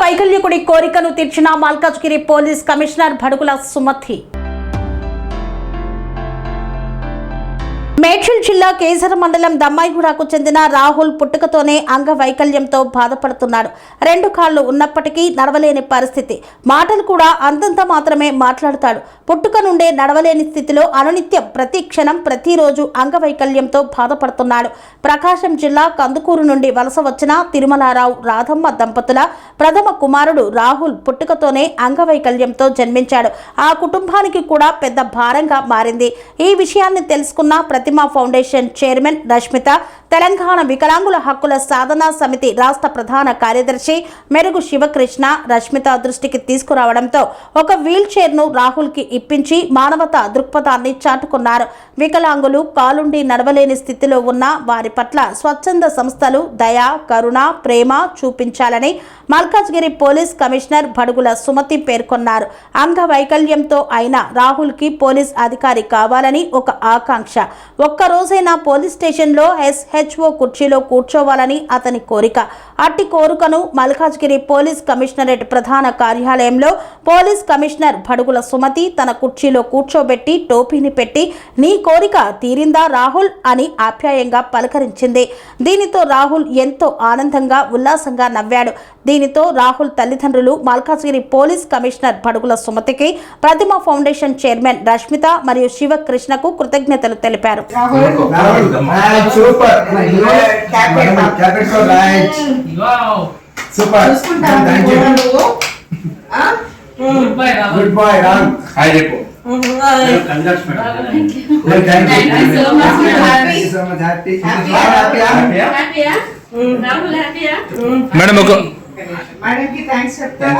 అంగవైకల్యకుడి కోరికను తీర్చిన Malkajgiri police commissioner బడుగుల సుమతి. మేడ్చల్ జిల్లా కేసర మండలం దమ్మాయిగూడకు చెందిన రాహుల్ పుట్టుకతోనే అంగవైకల్యంతో బాధపడుతున్నాడు. 2 కాళ్లు ఉన్నప్పటికీ నడవలేని పరిస్థితి. మాటలు కూడా అంతంత మాత్రమే మాట్లాడతాడు. పుట్టుక నుండే నడవలేని స్థితిలో అనునిత్యం ప్రతి క్షణం ప్రతిరోజు అంగవైకల్యంతో బాధపడుతున్నాడు. ప్రకాశం జిల్లా కందుకూరు నుండి వలస వచ్చిన తిరుమలారావు రాధమ్మ దంపతుల ప్రథమ కుమారుడు రాహుల్ పుట్టుకతోనే అంగవైకల్యంతో జన్మించాడు. ఆ కుటుంబానికి కూడా పెద్ద భారంగా మారింది. ఈ విషయాన్ని తెలుసుకున్న ప్రతిమ ఫౌండేషన్ చైర్మన్ రష్మిత, తెలంగాణ వికలాంగుల హక్కుల సాధనా సమితి రాష్ట్ర ప్రధాన కార్యదర్శి మెరుగు శివకృష్ణ రష్మిత దృష్టికి తీసుకురావడంతో ఒక వీల్ చైర్ను రాహుల్కి ఇప్పించి మానవతా దృక్పథాన్ని చాటుకున్నారు. వికలాంగులు కాలుండి నడవలేని స్థితిలో ఉన్న వారి పట్ల స్వచ్ఛంద సంస్థలు దయ, కరుణ, ప్రేమ చూపించాలని మల్కాజ్గిరి పోలీస్ కమిషనర్ బడుగుల సుమతి పేర్కొన్నారు. అంగవైకల్యంతో అయిన రాహుల్కి పోలీస్ అధికారి కావాలని ఒక ఆకాంక్ష. ఒక్కరోజైనా పోలీస్ స్టేషన్లో SHO కుర్చీలో కూర్చోవాలని అతని కోరిక. అట్టి కోరికను మల్కాజ్గిరి పోలీస్ కమిషనరేట్ ప్రధాన కార్యాలయంలో పోలీస్ కమిషనర్ బడుగుల సుమతి తన కుర్చీలో కూర్చోబెట్టి టోపీని పెట్టి నీ కోరిక తీరిందా రాహుల్ అని ఆప్యాయంగా పలకరించింది. దీనితో రాహుల్ ఎంతో ఆనందంగా ఉల్లాసంగా నవ్వాడు. దీనితో రాహుల్ తల్లిదండ్రులు మల్కాజ్గిరి పోలీస్ కమిషనర్ బడుగుల సుమతికి, ప్రతిమ ఫౌండేషన్ చైర్మన్ రష్మిత మరియు శివకృష్ణకు కృతజ్ఞతలు తెలిపారు. మేడం థ్యాంక్స్ చెప్తా.